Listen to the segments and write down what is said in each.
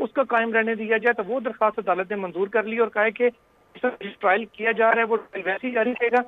उसका कायम रहने दिया जाए। तो वो दरख्वास्त अदालत ने मंजूर कर ली और कहा है कि ट्रायल किया जा रहा है वो ट्रायल वैसे ही जारी रहेगा।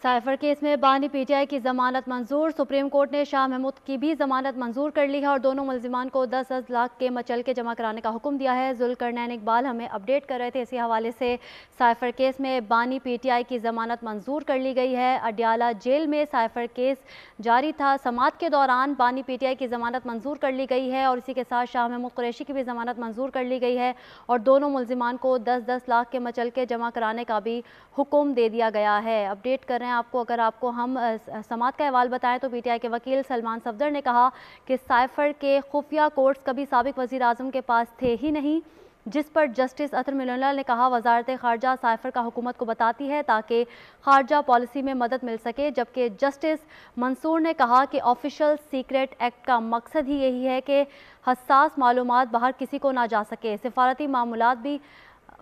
साइफर केस में बानी पीटीआई की जमानत मंजूर। सुप्रीम कोर्ट ने शाह महमूद की भी जमानत मंजूर कर ली है और दोनों मुलजिमान को 10-10 लाख के मचल के जमा कराने का हुक्म दिया है। जुल्करनैन इकबाल हमें अपडेट कर रहे थे। इसी हवाले से साइफर केस में बानी पीटीआई की जमानत मंजूर कर ली गई है। अडियाला जेल में साइफर केस जारी था। समाअत के दौरान बानी पीटीआई की जमानत मंजूर कर ली गई है और इसी के साथ शाह महमूद कुरैशी की भी जमानत मंजूर कर ली गई है और दोनों मुलजिमान को 10-10 लाख के मचल के जमा कराने का भी हुक्म दे दिया गया है। अपडेट कर रहे हैं आपको, अगर आपको हम समाअत का अहवाल बताएं तो पीटीआई के वकील सलमान सफदर ने कहा कि साइफर के खुफिया कोड्स कभी साबिक वज़ीर आज़म के पास थे ही नहीं, जिस पर जस्टिस अतर मिनल्ला ने कहा वजारत खारजा साइफर का हुकूमत को बताती है ताकि खारजा पॉलिसी में मदद मिल सके। जबकि जस्टिस मंसूर ने कहा कि ऑफिशियल सीक्रेट एक्ट का मकसद ही यही है कि हसास मालूमात बाहर किसी को ना जा सके। सिफारती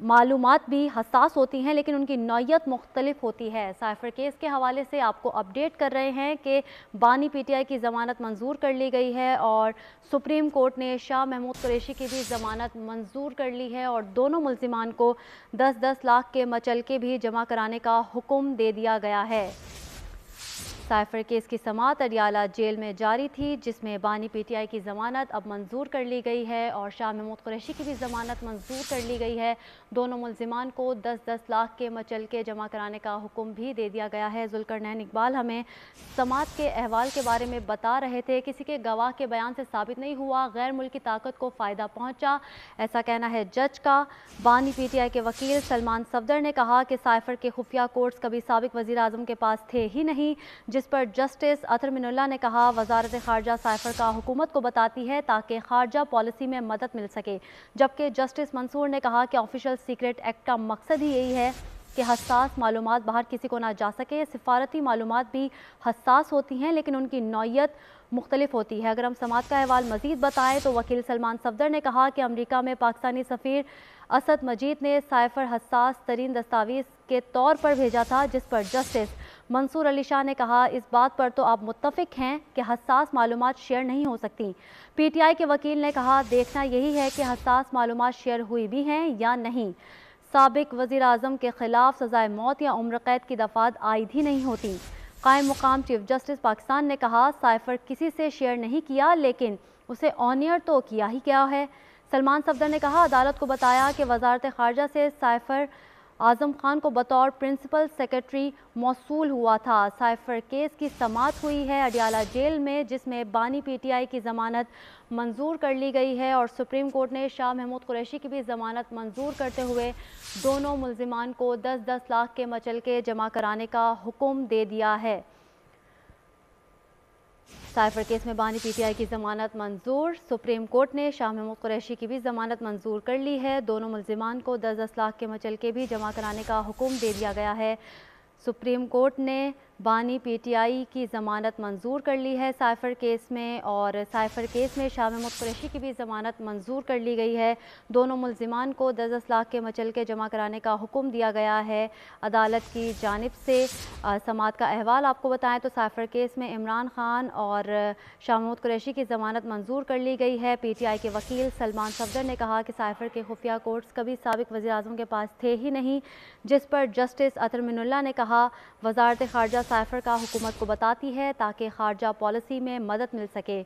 मालूमात भी हसास होती हैं लेकिन उनकी नौयत मुख्तलिफ होती है। साइफर केस के हवाले से आपको अपडेट कर रहे हैं कि बानी पीटीआई की ज़मानत मंजूर कर ली गई है और सुप्रीम कोर्ट ने शाह महमूद कुरैशी की भी ज़मानत मंजूर कर ली है और दोनों मुल्जिमान को 10-10 लाख के मचलके भी जमा कराने का हुक्म दे दिया गया है। साइफर केस की समाअत अडियाला जेल में जारी थी, जिसमें बानी पीटीआई की ज़मानत अब मंजूर कर ली गई है और शाह महमूद कुरैशी की भी ज़मानत मंजूर कर ली गई है। दोनों मुल्जिमान को 10-10 लाख के मचलके जमा कराने का हुक्म भी दे दिया गया है। जुल्करनैन इकबाल हमें समाअत के अहवाल के बारे में बता रहे थे। किसी के गवाह के बयान से साबित नहीं हुआ, गैर मुल्की ताकत को फ़ायदा पहुँचा, ऐसा कहना है जज का। बानी पीटीआई के वकील सलमान सफदर ने कहा कि साइफर के खुफिया कोड्स कभी साबिक वज़ीर आज़म के पास थे ही नहीं, जिस पर जस्टिस अतर मिनल्ला ने कहा वजारत खारजा साइफर का हुकूमत को बताती है ताकि खारजा पॉलिसी में मदद मिल सके। जबकि जस्टिस मंसूर ने कहा कि ऑफिशियल सीक्रेट एक्ट का मकसद ही यही है कि हसास मालूमात बाहर किसी को ना जा सके। सिफारती मालूमात भी हसास होती हैं लेकिन उनकी नौयत मुख्तलिफ होती है। अगर हम समाअत का अहवाल मजीद बताएं तो वकील सलमान सफदर ने कहा कि अमरीका में पाकिस्तानी सफ़ीर असद मजीद ने साइफर हसास तरीन दस्तावेज़ के तौर पर भेजा था, जिस पर जस्टिस मंसूर अली शाह ने कहा इस बात पर तो आप मुत्तफिक हैं कि हसास मालूमात शेयर नहीं हो सकती। पीटीआई के वकील ने कहा देखना यही है कि हसास मालूमात शेयर हुई भी हैं या नहीं। साबिक वज़ीर आज़म के खिलाफ सज़ाए मौत या उम्र कैद की दफ़ात आयद ही नहीं होती। कायम मुकाम चीफ जस्टिस पाकिस्तान ने कहा साइफर किसी से शेयर नहीं किया लेकिन उसे ऑनियर तो किया ही क्या है। सलमान सफदर ने कहा अदालत को बताया कि वजारत खारजा से साइफर आज़म खान को बतौर प्रिंसिपल सेक्रेटरी मौसूल हुआ था। साइफर केस की समाअत हुई है अडियाला जेल में, जिसमें बानी पीटीआई की ज़मानत मंजूर कर ली गई है और सुप्रीम कोर्ट ने शाह महमूद कुरैशी की भी ज़मानत मंजूर करते हुए दोनों मुल्जिमान को 10-10 लाख के मचलके जमा कराने का हुक्म दे दिया है। साइफर केस में बानी पीटीआई की ज़मानत मंजूर। सुप्रीम कोर्ट ने शाह महमूद कुरैशी की भी ज़मानत मंजूर कर ली है। दोनों मुल्जिमान को 10-10 लाख के मचलके भी जमा कराने का हुक्म दे दिया गया है। सुप्रीम कोर्ट ने बानी पीटीआई की ज़मानत मंजूर कर ली है साइफर केस में और साइफर केस में शाह महमूद कुरैशी की भी ज़मानत मंजूर कर ली गई है। दोनों मुल्जिमान को 10-10 लाख के मचलके जमा कराने का हुक्म दिया गया है अदालत की जानिब से। समाअत का अहवाल आपको बताएं तो साइफर केस में इमरान खान और शाह महमूद कुरैशी की ज़मानत मंजूर कर ली गई है। पीटीआई के वकील सलमान सफदर ने कहा कि साइफर के खुफिया कोड्स कभी साबिक वज़ीर आज़म के पास थे ही नहीं, जिस पर जस्टिस अतर मिनल्ला ने कहा वजारत खारजा साइफर का हुकूमत को बताती है ताकि खारजा पॉलिसी में मदद मिल सके।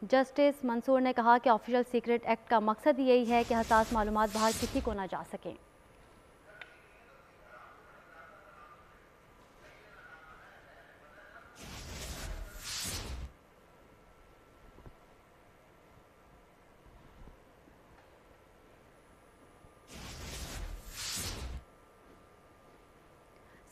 जस्टिस मंसूर ने कहा कि ऑफिशियल सीक्रेट एक्ट का मकसद यही है कि हसास मालूमात बाहर किसी को ना जा सकें।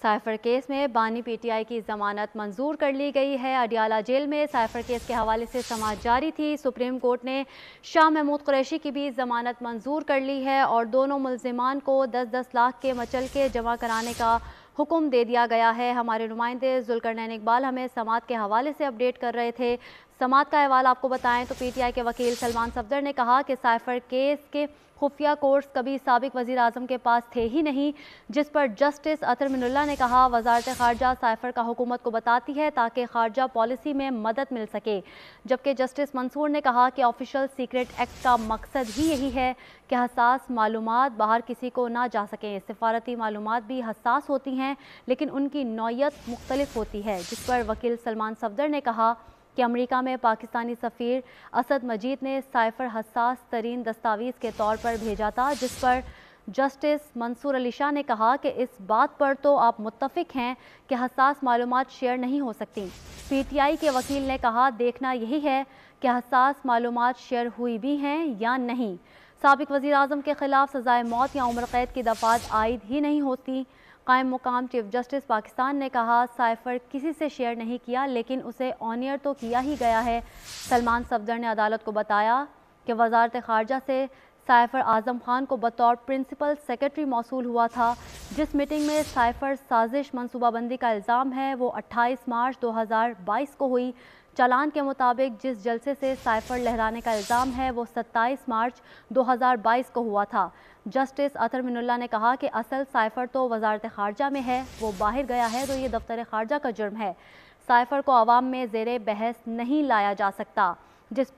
साइफर केस में बानी पीटीआई की ज़मानत मंजूर कर ली गई है। अडियाला जेल में साइफर केस के हवाले से समाअत जारी थी। सुप्रीम कोर्ट ने शाह महमूद कुरैशी की भी ज़मानत मंजूर कर ली है और दोनों मुल्जिमान को 10-10 लाख के मचलके जमा कराने का हुक्म दे दिया गया है। हमारे नुमाइंदे जुल्करनैन इकबाल हमें समाअत के हवाले से अपडेट कर रहे थे। समात का अहवाल आपको बताएं तो पीटीआई के वकील सलमान सफदर ने कहा कि साइफर केस के खुफिया कोर्स कभी साबिक वज़ीर आज़म के पास थे ही नहीं, जिस पर जस्टिस अतर मिनुल्ला ने कहा वजारत ख़ारजा साइफर का हुकूमत को बताती है ताकि खारजा पॉलिसी में मदद मिल सके। जबकि जस्टिस मंसूर ने कहा कि ऑफिशियल सीक्रेट एक्ट का मकसद ही यही है कि हसास मालूमात बाहर किसी को ना जा सकें। सिफारती मालूमात भी हसास होती हैं लेकिन उनकी नौयत मुख्तलिफ होती है, जिस पर वकील सलमान सफदर ने कहा कि अमेरिका में पाकिस्तानी सफ़ीर असद मजीद ने साइफर हसास तरीन दस्तावेज़ के तौर पर भेजा था, जिस पर जस्टिस मंसूर अली शाह ने कहा कि इस बात पर तो आप मुत्तफ़िक हैं कि हसास मालूमात शेयर नहीं हो सकती। पीटीआई के वकील ने कहा देखना यही है कि हसास मालूमात शेयर हुई भी हैं या नहीं। साबिक वज़ीर आज़म के ख़िलाफ़ सज़ाए मौत या उम्र कैद की दफ़ात आयद ही नहीं होती। कायम मुकाम चीफ जस्टिस पाकिस्तान ने कहा साइफर किसी से शेयर नहीं किया लेकिन उसे ऑनियर तो किया ही गया है। सलमान सफदर ने अदालत को बताया कि वजारत ख़ारजा से साइफर आज़म खान को बतौर प्रिंसिपल सेक्रेटरी मौसूल हुआ था। जिस मीटिंग में साइफर साजिश मनसूबाबंदी का इल्ज़ाम है वो 28 मार्च 2022 को हुई। चालान के मुताबिक जिस जलसे से साइफर लहराने का इल्ज़ाम है वो 27 मार्च 2022 को हुआ था। जस्टिस अतर मिनुल्ला ने कहा कि असल साइफर तो वजारत ख़ारजा में है, वो बाहर गया है तो ये दफ्तर ख़ारजा का जुर्म है। साइफर को अवाम में ज़ेरे बहस नहीं लाया जा सकता। जिस